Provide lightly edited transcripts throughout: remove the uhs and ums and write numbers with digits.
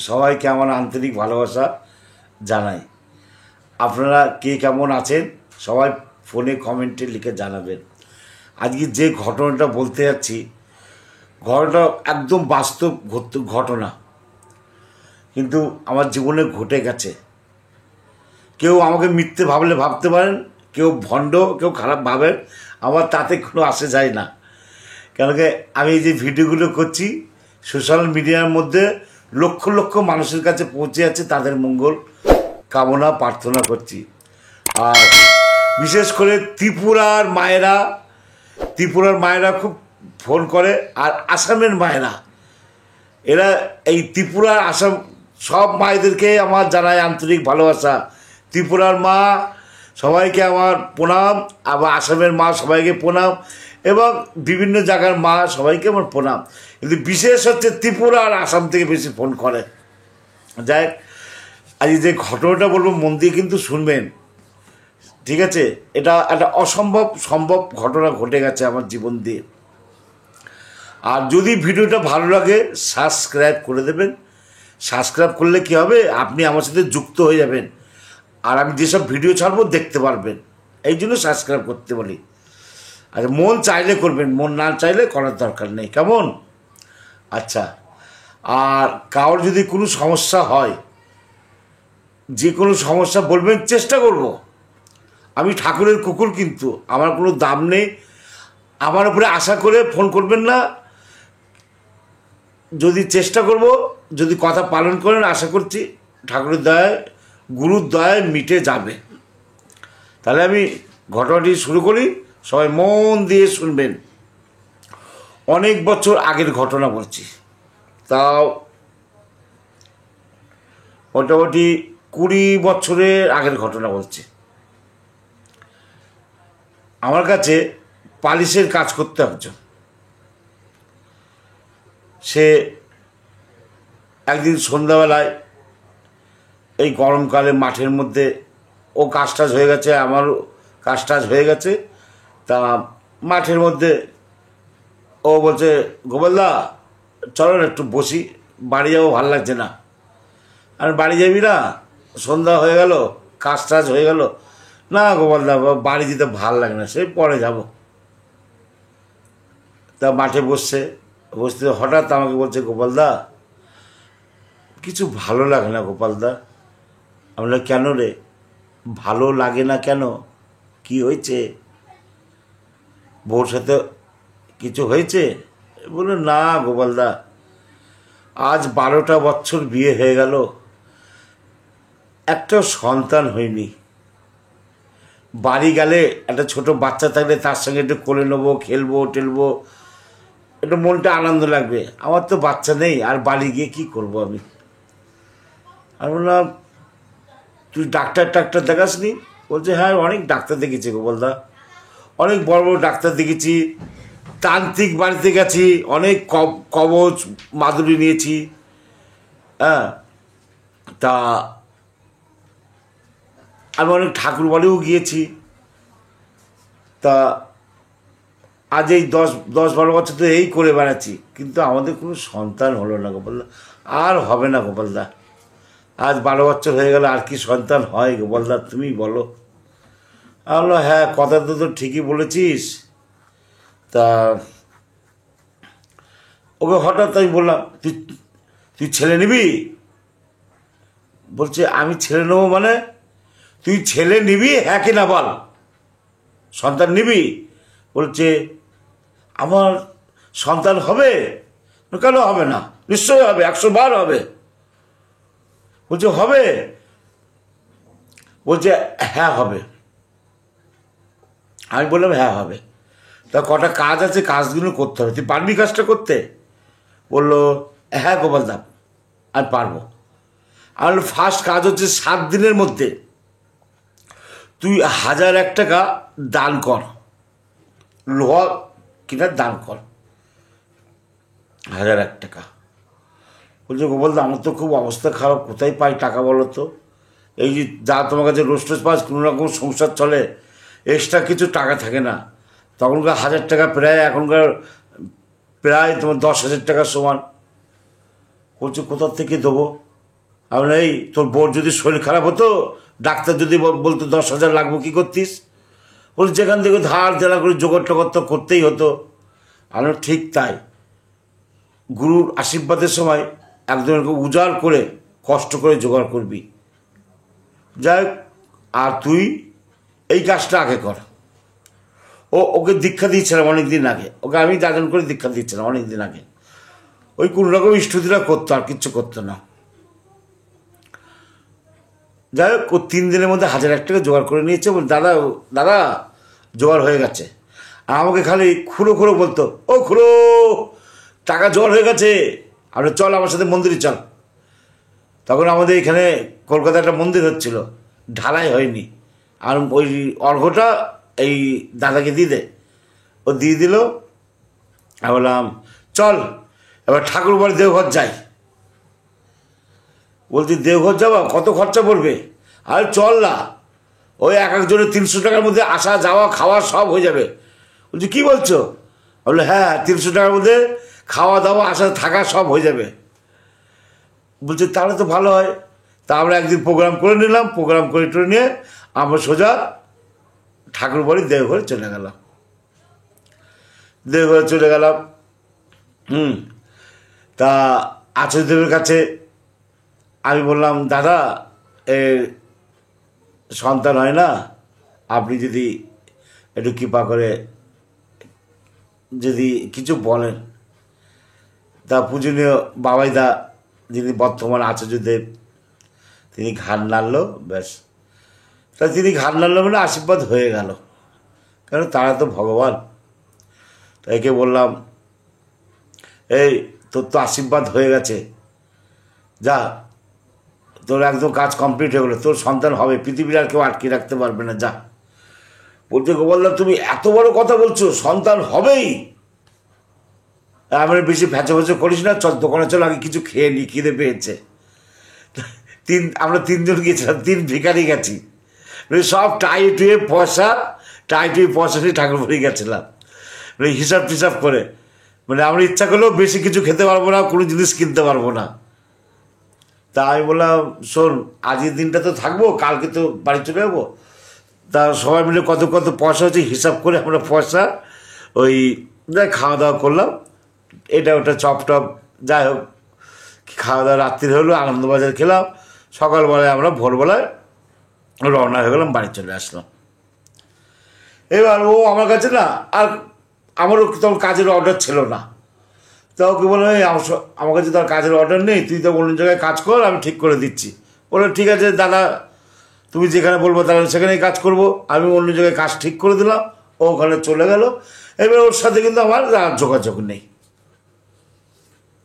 সবাইকে আমার আন্তরিক ভালোবাসা জানাই। আপনারা কে কেমন আছেন সবাই ফোনে কমেন্টে লিখে জানাবেন। আজকে যে ঘটনাটা বলতে যাচ্ছি, ঘটনাটা একদম বাস্তব ঘটনা, কিন্তু আমার জীবনে ঘটে গেছে। কেউ আমাকে মিথ্যে ভাবলে ভাবতে পারেন, কেউ ভণ্ড, কেউ খারাপ ভাবেন, আমার তাতে কোনো আসে যায় না। কেন কি আমি এই যে ভিডিওগুলো করছি সোশ্যাল মিডিয়ার মধ্যে লক্ষ লক্ষ মানুষের কাছে পৌঁছে যাচ্ছে, তাদের মঙ্গল কামনা প্রার্থনা করছি। আর বিশেষ করে ত্রিপুরার মায়েরা খুব ফোন করে, আর আসামের মায়েরা, এরা এই ত্রিপুরার আসাম সব মায়েদেরকে আমার জানায় আন্তরিক ভালোবাসা। ত্রিপুরার মা সবাইকে আমার প্রণাম, আবার আসামের মা সবাইকে প্রণাম, এবং বিভিন্ন জায়গার মা সবাইকে আমার প্রণাম। কিন্তু বিশেষ হচ্ছে ত্রিপুরা আর আসাম থেকে বেশি ফোন করে। যাই আজ যে ঘটনাটা বলবো মন দিয়ে কিন্তু শুনবেন, ঠিক আছে? এটা একটা সম্ভব ঘটনা ঘটে গেছে আমার জীবন দিয়ে। আর যদি ভিডিওটা ভালো লাগে সাবস্ক্রাইব করে দেবেন। সাবস্ক্রাইব করলে কি হবে, আপনি আমার সাথে যুক্ত হয়ে যাবেন, আর আমি যেসব ভিডিও ছাড়বো দেখতে পারবেন। এই জন্য সাবস্ক্রাইব করতে বলি। আচ্ছা, মন চাইলে করবেন, মন না চাইলে করার দরকার নেই, কেমন? আচ্ছা, আর কারোর যদি কোনো সমস্যা হয়, যে কোনো সমস্যা বলবেন, চেষ্টা করব। আমি ঠাকুরের কুকুর, কিন্তু আমার কোনো দাম নেই। আমার উপরে আশা করে ফোন করবেন না। যদি চেষ্টা করব, যদি কথা পালন করেন, আশা করছি ঠাকুরের দয়ায়, গুরুর দয়ায় মিটে যাবে। তাহলে আমি ঘটনাটি শুরু করি, সবাই মন দিয়ে শুনবেন। অনেক বছর আগের ঘটনা বলছি, তাও মোটামুটি 20 বছরের আগের ঘটনা বলছি। আমার কাছে পালিশের কাজ করতে একজন, সে একদিন সন্ধ্যাবেলায় এই গরমকালে মাঠের মধ্যে, ও কাজ টাজ হয়ে গেছে, আমারও কাজ টাজ হয়ে গেছে, তা মাঠের মধ্যে ও বলছে, গোপালদা চলো না একটু বসি, বাড়ি যাবো, ভালো লাগছে না। আর বাড়ি যাবি না, সন্ধ্যা হয়ে গেল, কাজ টাজ হয়ে গেল। না গোপালদা, বাড়ি যেতে ভাল লাগে না, সেই পরে যাব। তা মাঠে বসতে হঠাৎ আমাকে বলছে, গোপালদা কিছু ভালো লাগে না গোপালদা। আমি বললাম, কেন রে, ভালো লাগে না কেন, কি হয়েছে? বউর সাথে কিছু হয়েছে? বলে, না গোপালদা, আজ 12টা বছর বিয়ে হয়ে গেল, একটাও সন্তান হয়নি। বাড়ি গেলে একটা ছোট বাচ্চা থাকলে তার সঙ্গে একটু কোলে নেবো, খেলবো টেলবো, একটু মনটা আনন্দ লাগবে। আমার তো বাচ্চা নেই, আর বাড়ি গিয়ে কি করব আমি? আমি বললাম, তুই ডাক্তার দেখাসনি? বলছে, হ্যাঁ অনেক ডাক্তার দেখেছি গোপালদা, অনেক বড় বড় ডাক্তার দেখেছি, তান্ত্রিক বাড়িতে গেছি, অনেক কবচ মাদুরি নিয়েছি, হ্যাঁ, তা আমি অনেক ঠাকুর বাড়িও গিয়েছি। তা আজ এই 10-12 বছর তো এই করে বেড়াচ্ছি, কিন্তু আমাদের কোনো সন্তান হলো না গোপালদা। আর হবে না গোপালদা, আজ 12 বছর হয়ে গেল, আর কি সন্তান হয় গোপালদা, তুমি বলো? আমি বললাম, হ্যাঁ কথা তো ঠিকই বলেছিস। তা ওকে হঠাৎ আমি বললাম, তুই ছেলে নিবি? বলছে, আমি ছেলে নেবো মানে? তুই ছেলে নিবি, হ্যাঁ কি না বল, সন্তান নিবি? বলছে, আমার সন্তান হবে? কেন হবে না, নিশ্চয়ই হবে, 100 বার হবে। বলছে, হবে? বলছে, হ্যাঁ হবে। আমি বললাম, হ্যাঁ হবে। তা কটা কাজ আছে, কাজগুলো করতে হবে, তুই পারবি কাজটা করতে? বললো, হ্যাঁ গোপালদা আমি পারবো। আমার ফার্স্ট কাজ হচ্ছে 7 দিনের মধ্যে তুই 1001 টাকা দান কর, লোহা কিনার দান কর, 1001 টাকা। বলছে, গোপালদা আমার তো খুব অবস্থা খারাপ, কোথায় পাই টাকা বলো তো? এই যে যা তোমার কাছে রোজ পাস, কোনো রকম সংসার চলে, এক্সট্রা কিছু টাকা থাকে না। তখনকার 1000 টাকা প্রায় এখনকার প্রায় তোমার 10,000 টাকার সমান। বলছে, কোথা থেকে দেবো? আমরা এই তোর বোর যদি শরীর খারাপ হতো, ডাক্তার যদি বলতো 10,000 লাগবো, কী করতিস? বলে যেখান থেকে ধার দেনা করে জোগাড় টোগাড় তো করতেই হতো। আমরা ঠিক তাই, গুরুর আশীর্বাদের সময় একজনকে উজাড় করে কষ্ট করে জোগাড় করবি। যাই হোক, আর তুই এই কাজটা আগে কর। ওকে দীক্ষা দিয়েছিলাম অনেক দিন আগে, ওকে আমি যাজন করে দীক্ষা দিয়েছিলাম অনেক দিন আগে। ওই কোনো রকম স্তুতিটা করতো, আর কিচ্ছু করতো না। যাই হোক, ও 3 দিনের মধ্যে 1,001 টাকা জোগাড় করে নিয়েছে। বল দাদা দাদা জোগাড় হয়ে গেছে। আর আমাকে খালি খুঁড়ো খুঁড়ো বলতো, ও খুঁড়ো টাকা জোগাড় হয়ে গেছে, আমরা চল আমার সাথে মন্দিরে চল। তখন আমাদের এখানে কলকাতায় একটা মন্দির হচ্ছিল, ঢালাই হয়নি। আর ওই অর্ঘটা এই দাদাকে দিয়ে দে। ও দিয়ে দিল। আমি বললাম চল এবার ঠাকুর বাড়ি দেওঘর যাই। বলছি দেওঘর যাবা, কত খরচা পড়বে? আর চল না, ওই এক একজনের 300 টাকার মধ্যে আসা যাওয়া খাওয়া সব হয়ে যাবে। বলছি কী বলছো? বললো হ্যাঁ, 300 টাকার মধ্যে খাওয়া দাওয়া আসা থাকা সব হয়ে যাবে। বলছে তাহলে তো ভালো হয়। তা আমরা একদিন প্রোগ্রাম করে নিলাম, প্রোগ্রাম করে নিয়ে আমরা সোজা ঠাকুর বাড়ি দেওঘরে চলে গেলাম। দেওঘরে চলে গেলাম। তা আচার্যদেবের কাছে আমি বললাম দাদা এর সন্তান হয় না, আপনি যদি একটু কৃপা করে যদি কিছু বলেন। তা পূজনীয় বাবাইদা যিনি বর্তমান আচার্যদেব, তিনি ঘাড় নাড়ল, ব্যাস। তা তিনি ঘাড় নাড়ল মানে আশীর্বাদ হয়ে গেল, কারণ তারা তো ভগবান। তাইকে বললাম এই তোর তো আশীর্বাদ হয়ে গেছে, যা তোর একদম কাজ কমপ্লিট হয়ে গেলো, তোর সন্তান হবে, পৃথিবীর আর কেউ আটকে রাখতে পারবে না, যা। বলতে বললাম তুমি এত বড় কথা বলছো, সন্তান হবেই? আমরা বেশি ফ্যাচো ফ্যাচো করিস না, চল দোকানে চল আগে কিছু খেয়ে নি, খিদে পেয়েছে। আমরা 3 জন গিয়েছিলাম, 3 ভিখারি গেছি, সব টাই টুয়ে পয়সা নিয়ে ঠাকুর বাড়ি গেছিলাম, হিসাব টিসাব করে। আমরা ইচ্ছা করলেও বেশি কিছু খেতে পারবো না, কোনো জিনিস কিনতে পারবো না। তা আমি বললাম শোন, আজকের দিনটা তো থাকবো, কালকে তো বাড়ি চলে যাবো। তা সবাই মিলে কত কত পয়সা হচ্ছে হিসাব করে আমরা পয়সা ওই খাওয়া দাওয়া করলাম, এটা ওটা চপ টপ যাই হোক খাওয়া দাওয়া রাত্রি হলো, আনন্দবাজার খেলাম। সকালবেলায় আমরা ভোরবেলায় রওনা হয়ে গেলাম, বাড়ি চলে আসলাম। এবার ও আমার কাছে না, আর আমারও তখন কাজের অর্ডার ছিল না। তা ওকে বললো আমার কাছে তো আর কাজের অর্ডার নেই, তুই তো অন্য জায়গায় কাজ কর, আমি ঠিক করে দিচ্ছি। বললো ঠিক আছে দাদা, তুমি যেখানে বলবো তাহলে সেখানেই কাজ করব। আমি অন্য জায়গায় কাজ ঠিক করে দিলাম, ও ওখানে চলে গেল। এবার ওর সাথে কিন্তু আমার আর যোগাযোগ নেই।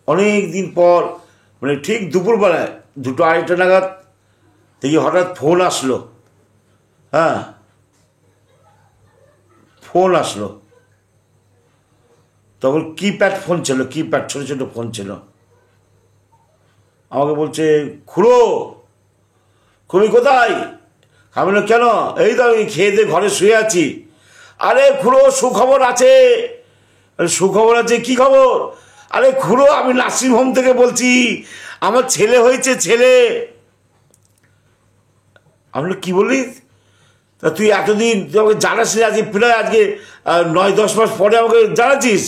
অনেক দিন পর ঠিক দুপুরবেলায় 2-2:30 নাগাদ দেখি হঠাৎ ফোন আসলো। হ্যাঁ, ফোন আসলো। তখন কিপ্যাড ফোন ছিল, কিপ্যাড ছোটো ছোটো ফোন ছিল। আমাকে বলছে খুড়ো, খুড়ি কোথায়? আমি বললাম কেন? এই তো আমি খেয়ে দিয়ে ঘরে শুয়ে আছি। আরে খুড়ো সুখবর আছে। সুখবর আছে? কি খবর? আরে খুড়ো আমি নার্সিংহোম থেকে বলছি, আমার ছেলে হয়েছে, ছেলে। আমি বলি কী বলিস? তা তুই এতদিন তুই আমাকে জানাসনি, আজকে প্রায় আজকে 9-10 মাস পরে আমাকে জানাচ্ছিস?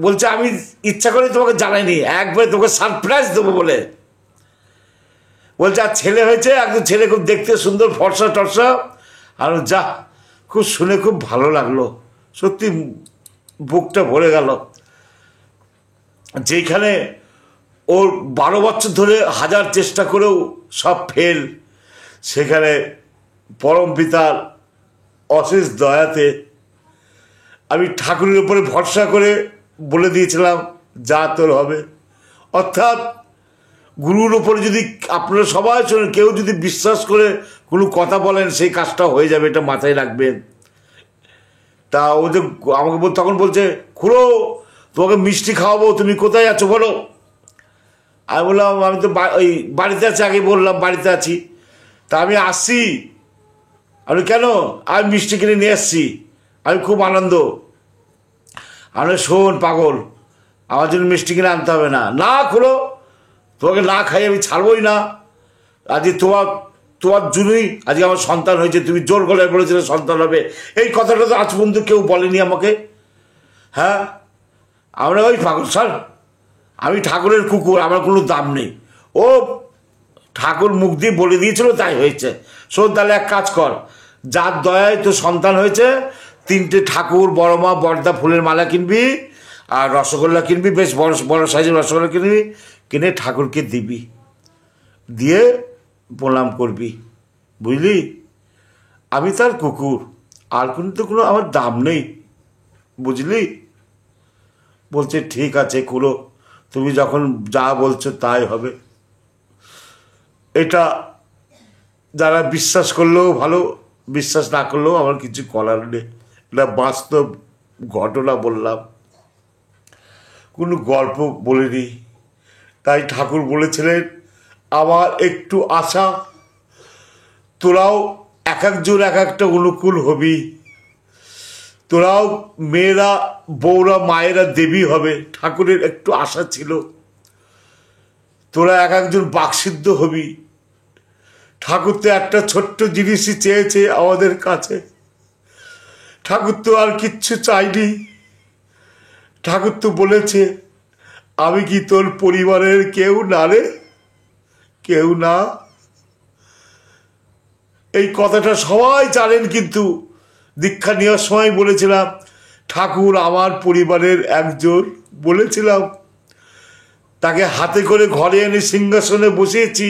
বলছে আমি ইচ্ছা করে তোমাকে জানাইনি, একবারে তোকে সারপ্রাইজ দেবো বলে। বলছে আর ছেলে হয়েছে, একদম ছেলে খুব দেখতে সুন্দর, ফর্সা টর্সা। আর যা, খুব শুনে খুব ভালো লাগলো, সত্যি বুকটা ভরে গেল। যেখানে ওর 12 বছর ধরে 1000 চেষ্টা করেও সব ফেল, সেখানে পরম পিতার অশেষ দয়াতে আমি ঠাকুরের উপরে ভরসা করে বলে দিয়েছিলাম যা তোর হবে। অর্থাৎ গুরুর উপরে যদি আপনারা সবাই শোনেন, কেউ যদি বিশ্বাস করে কোনো কথা বলেন, সেই কাজটা হয়ে যাবে, এটা মাথায় রাখবেন। তা ও যে আমাকে তখন বলছে খুড়ো তোমাকে মিষ্টি খাওয়াবো, তুমি কোথায় আছো বলো। আমি বললাম আমি তো ওই বাড়িতে আছি, আগে বললাম বাড়িতে আছি। তা আমি আসছি। আমি কেন? আমি মিষ্টি কিনে নিয়ে আসছি, আমি খুব আনন্দ। আমি শোন পাগল, আমার জন্য মিষ্টি কিনে আনতে হবে না। না খুড়ো, তোমাকে না খাই আমি ছাড়বই না। আজকে তোমার জন্যই আজকে আমার সন্তান হয়েছে, তুমি জোর গলায় বলেছিলে সন্তান হবে, এই কথাটা তো আজ পর্যন্ত কেউ বলেনি আমাকে। হ্যাঁ, আমরা ওই পাগল স্যার, আমি ঠাকুরের কুকুর, আমার কোনো দাম নেই। ও ঠাকুর মুখ দিয়ে বলে দিয়েছিল, তাই হয়েছে। শোন তাহলে এক কাজ কর, যার দয়ায় তো সন্তান হয়েছে, 3টে ঠাকুর, বড় মা, বড়দা ফুলের মালা কিনবি, আর রসগোল্লা কিনবি, বেশ বড় বড় সাইজের রসগোল্লা কিনবি, কিনে ঠাকুরকে দিবি, দিয়ে প্রণাম করবি, বুঝলি? আমি তার কুকুর, আর কিন্তু কোনো আমার দাম নেই, বুঝলি? বলছে ঠিক আছে করো, তুমি যখন যা বলছো তাই হবে। এটা যারা বিশ্বাস করলেও ভালো, বিশ্বাস না করলেও আমার কিছু করার নেই। এটা বাস্তব ঘটনা বললাম, কোনো গল্প বলিনি। তাই ঠাকুর বলেছিলেন আমার একটু আশা, তোরাও এক একজন এক একটা অনুকূল হবি, তোরাও মেয়েরা, বউরা, মায়েরা দেবী হবে। ঠাকুরের একটু আশা ছিল তোরা এক একজন বাকসিদ্ধ হবি। ঠাকুর তো একটা ছোট্ট জিনিসই চেয়েছে আমাদের কাছে, ঠাকুর তো আর কিচ্ছু চাইনি। ঠাকুর তো বলেছে আমি কি তোর পরিবারের কেউ না রে, কেউ না। এই কথাটা সবাই জানেন, কিন্তু দীক্ষা নেওয়ার সময় বলেছিলাম ঠাকুর আমার পরিবারের একজন, বলেছিলাম। তাকে হাতে করে ঘরে এনে সিংহাসনে বসিয়েছি,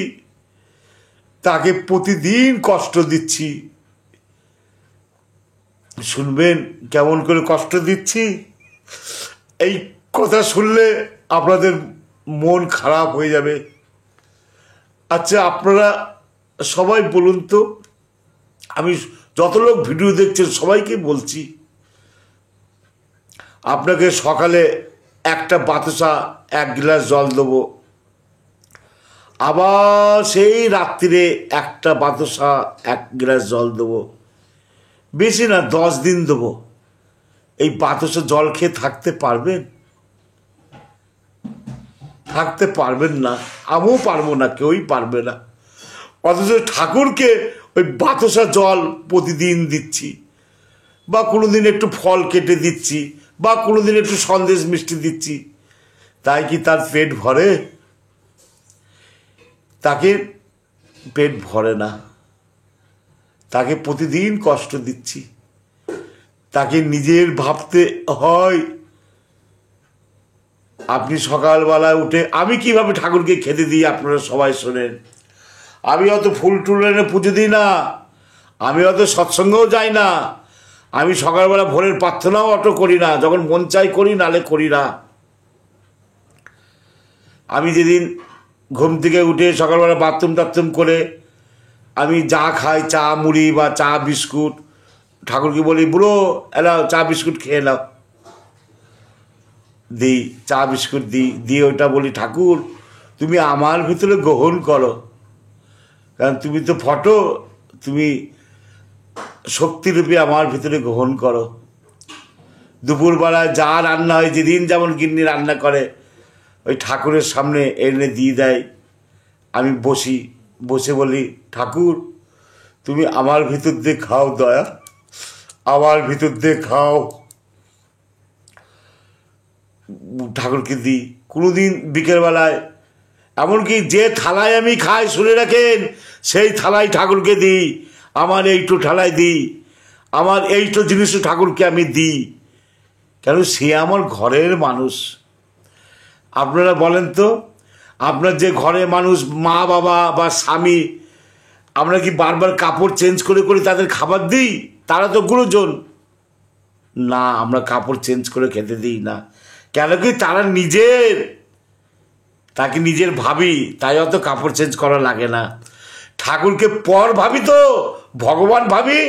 তাকে প্রতিদিন কষ্ট দিচ্ছি। শুনবেন কেমন করে কষ্ট দিচ্ছি? এই কথা শুনলে আপনাদের মন খারাপ হয়ে যাবে। আচ্ছা আপনারা সবাই বলুন তো, আমি যত লোক ভিডিও দেখছেন সবাইকে বলছি, আপনাকে সকালে একটা বাতাসা 1 গ্লাস জল দেবো, আবার সেই রাত্রিরে একটা বাতাসা 1 গ্লাস জল দেবো, বেশি না 10 দিন দেবো। এই বাতাসা জল খেয়ে থাকতে পারবেন? থাকতে পারবেন না, আমিও পারবো না, কেউই পারবে না। অথচ ঠাকুরকে ওই বাতাসা জল প্রতিদিন দিচ্ছি, বা কোনোদিন একটু ফল কেটে দিচ্ছি, বা কোনোদিন একটু সন্দেশ মিষ্টি দিচ্ছি, তাই কি তার পেট ভরে? তাকে পেট ভরে না। তাকে প্রতিদিন কষ্ট দিচ্ছি, তাকে নিজের ভাবতে হয়। আপনি সকালবেলায় উঠে, আমি কিভাবে ঠাকুরকে খেতে দিই আপনারা সবাই শোনেন। আমি অত ফুল টুল এনে পুজো দিই না, আমি অত সৎসঙ্গও যাই না, আমি সকালবেলা ভোরের প্রার্থনাও অত করি না, যখন মন চাই করি, নালে করি না। আমি যেদিন ঘুম থেকে উঠে সকালবেলা বাথরুম টাথরুম করে আমি যা খাই, চা মুড়ি বা চা বিস্কুট, ঠাকুরকে বলি বুড়ো এলাও চা বিস্কুট খেয়ে নাও, দিই চা বিস্কুট দিয়ে ওটা বলি ঠাকুর তুমি আমার ভিতরে গ্রহণ করো, কারণ তুমি তো ফটো, তুমি শক্তিরূপে আমার ভিতরে গ্রহণ করো। দুপুরবেলায় যা রান্না হয়, যেদিন যেমন গিন্নি রান্না করে, ওই ঠাকুরের সামনে এনে দিয়ে দেয়। আমি বসে বলি ঠাকুর তুমি আমার ভিতর দিয়ে খাও, দয়া আমার ভিতর দিয়ে খাও। ঠাকুরকে দিই। কোনোদিন বিকেলবেলায়, এমনকি যে থালায় আমি খাই, শুনে রাখেন, সেই থালায় ঠাকুরকে দিই। আমার এইটো থালায় দিই, আমার এইটো জিনিসও ঠাকুরকে আমি দিই, কেন সে আমার ঘরের মানুষ। আপনারা বলেন তো, আপনার যে ঘরে মানুষ, মা বাবা বা স্বামী, আমরা কি বারবার কাপড় চেঞ্জ করে করে তাদের খাবার দিই? তারা তো গুরুজন না, আমরা কাপড় চেঞ্জ করে খেতে দিই না। কেন কি তারা নিজের, তাকে নিজের ভাবি, তাই অত কাপড় চেঞ্জ করা লাগে না। ঠাকুরকে পর ভাবি তো, ভগবান ভাবি,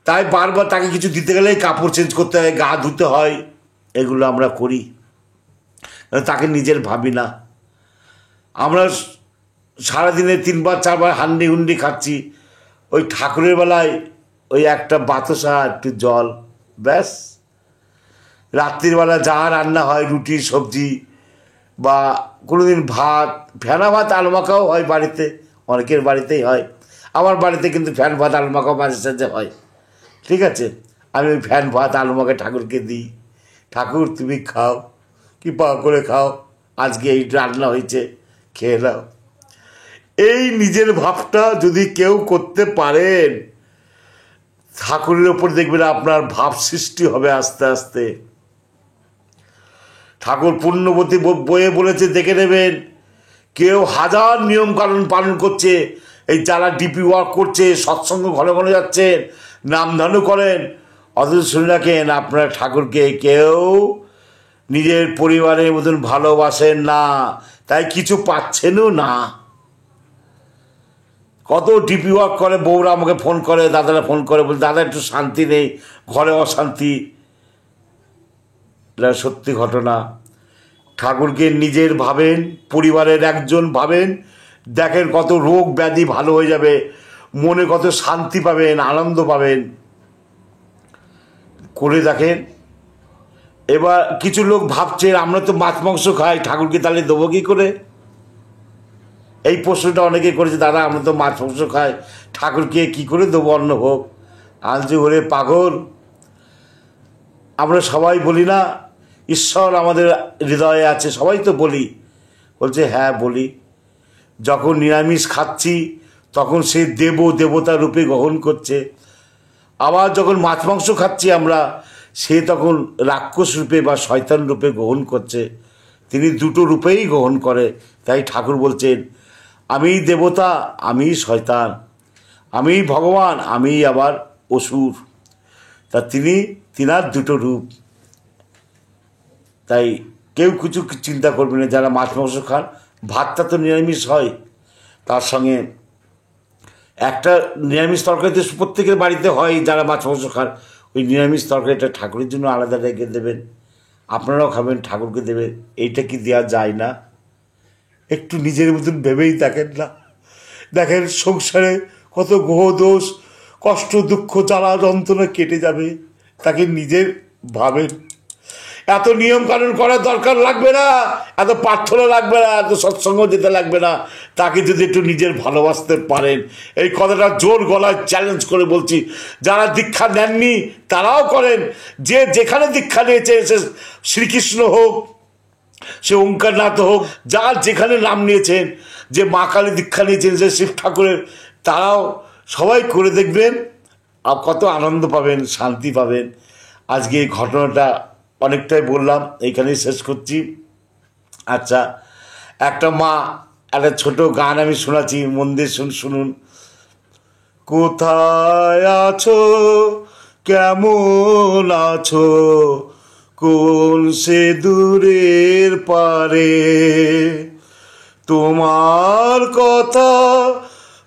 তাই বারবার তাকে কিছু দিতে গেলে কাপড় চেঞ্জ করতে হয়, গা ধুতে হয়, এগুলো আমরা করি, তাকে নিজের ভাবি না। আমরা সারাদিনে 3 বার 4 বার হান্ডি হুন্ডি খাচ্ছি, ওই ঠাকুরের বেলায় ওই একটা বাতাসা একটু জল, ব্যাস। রাত্রির বেলা যা রান্না হয়, রুটি সবজি, বা কোনোদিন ভাত, ফেনা ভাত আলু মাখাও হয় বাড়িতে, অনেকের বাড়িতেই হয়। আমার বাড়িতে কিন্তু ফ্যান ভাত আলু মাখাও মাঝে সাঝে হয়। ঠিক আছে, আমি ওই ফ্যান ভাত আলু মাখা ঠাকুরকে দিই, ঠাকুর তুমি খাও, কৃপা করে খাও, আজকে এই রান্না হয়েছে, খেয়ে নাও। এই নিজের ভাবটা যদি কেউ করতে পারেন, ঠাকুরের ওপর দেখবেন আপনার ভাব সৃষ্টি হবে আস্তে আস্তে। ঠাকুর পুণ্যবতী বইয়ে বলেছে, দেখে নেবেন, কেউ হাজার নিয়ম কানুন পালন করছে, এই যারা ডিপি ওয়ার্ক করছে, সৎসঙ্গ ঘন ঘন যাচ্ছেন, নামধানু করেন, অথচ শুনে রাখেন আপনার ঠাকুরকে কেউ নিজের পরিবারের মতন ভালোবাসেন না, তাই কিছু পাচ্ছেনও না। কত ডিপি ওয়ার্ক করে, বউরা আমাকে ফোন করে, দাদারা ফোন করে, বলে দাদা একটু শান্তি নেই, ঘরে অশান্তি। এটা সত্যি ঘটনা। ঠাকুরকে নিজের ভাবেন, পরিবারের একজন ভাবেন, দেখেন কত রোগ ব্যাধি ভালো হয়ে যাবে, মনে কত শান্তি পাবেন, আনন্দ পাবেন। করে দেখেন। এবার কিছু লোক ভাবছে আমরা তো মাছ মাংস খাই, ঠাকুরকে তাহলে দেবো কী করে? এই প্রশ্নটা অনেকে করেছে, দাদা আমরা তো মাছ মাংস খাই, ঠাকুরকে কী করে দেবো অন্ন ভোগ? আজ ওরে পাগল, আমরা সবাই বলি না ঈশ্বর আমাদের হৃদয়ে আছে, সবাই তো বলি। বলছে হ্যাঁ বলি। যখন নিরামিষ খাচ্ছি তখন সে দেবতা রূপে গ্রহণ করছে, আবার যখন মাছ মাংস খাচ্ছি আমরা, সে তখন রাক্ষস রূপে বা শয়তান রূপে গ্রহণ করছে। তিনি দুটো রূপেই গ্রহণ করে। তাই ঠাকুর বলছেন আমি দেবতা, আমি শয়তান, আমি ভগবান, আমি আবার অসুর। তা তিনার দুটো রূপ। তাই কেউ কিছু চিন্তা করবে না। যারা মাছ মাংস খান, ভাতটা তো নিরামিষ হয়, তার সঙ্গে একটা নিরামিষ তরকারিতে প্রত্যেকের বাড়িতে হয়, যারা মাছ মাংস খান, ওই নিরামিষ তরকারিটা ঠাকুরের জন্য আলাদা রেখে দেবেন, আপনারাও খাবেন, ঠাকুরকে দেবেন। এইটা কি দেওয়া যায় না? একটু নিজের মতন ভেবেই দেখেন না। দেখেন সংসারে কত গ্রহ দোষ, কষ্ট, দুঃখ, জ্বালা, যন্ত্রণা কেটে যাবে। তাকে নিজের ভাবেন। এত নিয়ম কানুন করার দরকার লাগবে না, এত প্রার্থনা লাগবে না, এত সৎসঙ্গ যেতে লাগবে না। তাকে যদি একটু নিজের ভালোবাসতে পারেন, এই কথাটা জোর গলায় চ্যালেঞ্জ করে বলছি। যারা দীক্ষা নেননি তারাও করেন, যে যেখানে দীক্ষা নিয়েছে, সে শ্রীকৃষ্ণ হোক, সে ওঙ্কারনাথ হোক, যার যেখানে নাম নিয়েছেন, যে মা কালী দীক্ষা নিয়েছেন, যে শিব ঠাকুরের, তারাও সবাই করে দেখবেন, আর কত আনন্দ পাবেন, শান্তি পাবেন। আজকে এই ঘটনাটা অনেকটাই বললাম, এইখানেই শেষ করছি। আচ্ছা, একটা মা একটা ছোট গান আমি শোনাচ্ছি, মন দিয়ে শুনুন। কোথায় আছো, কেমন আছো, কোন সে দূরের পারে, তোমার কথা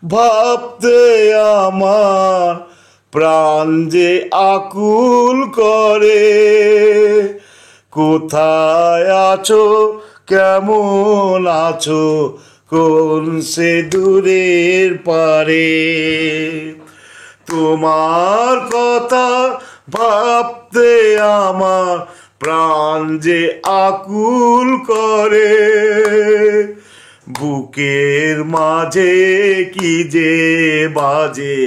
ভাবতে আমার প্রাণ যে আকুল করে। কোথায় আছো, কেমন আছো, কোন সে দূরের পারে, তোমার কথা ভাবতে আমার প্রাণ যে আকুল করে। বুকের মাঝে কি যে বাজে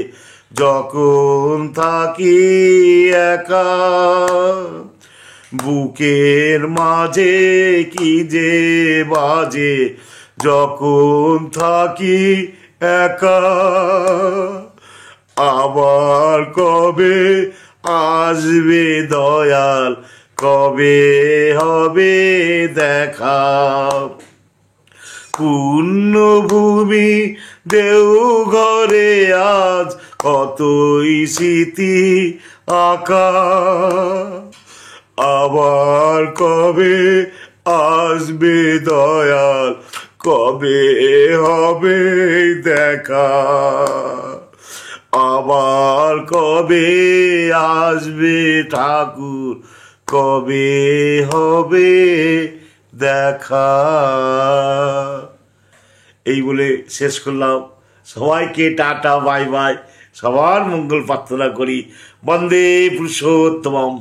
যখন থাকি একা, বুকের মাঝে কি যে বাজে যখন থাকি একা। আবার কবে আসবে দয়াল, কবে হবে দেখা, পুণ্যভূমি দেওঘরে আজ কতই স্মৃতি আঁকা। আবার কবে আসবে দয়াল, কবে হবে দেখা, আবার কবে আসবে ঠাকুর, কবে হবে দেখা। এই বলে শেষ করলাম। সবাইকে টাটা, বাই বাই, সবার মঙ্গল প্রার্থনা করি। বন্দে পুরুষোত্তমম।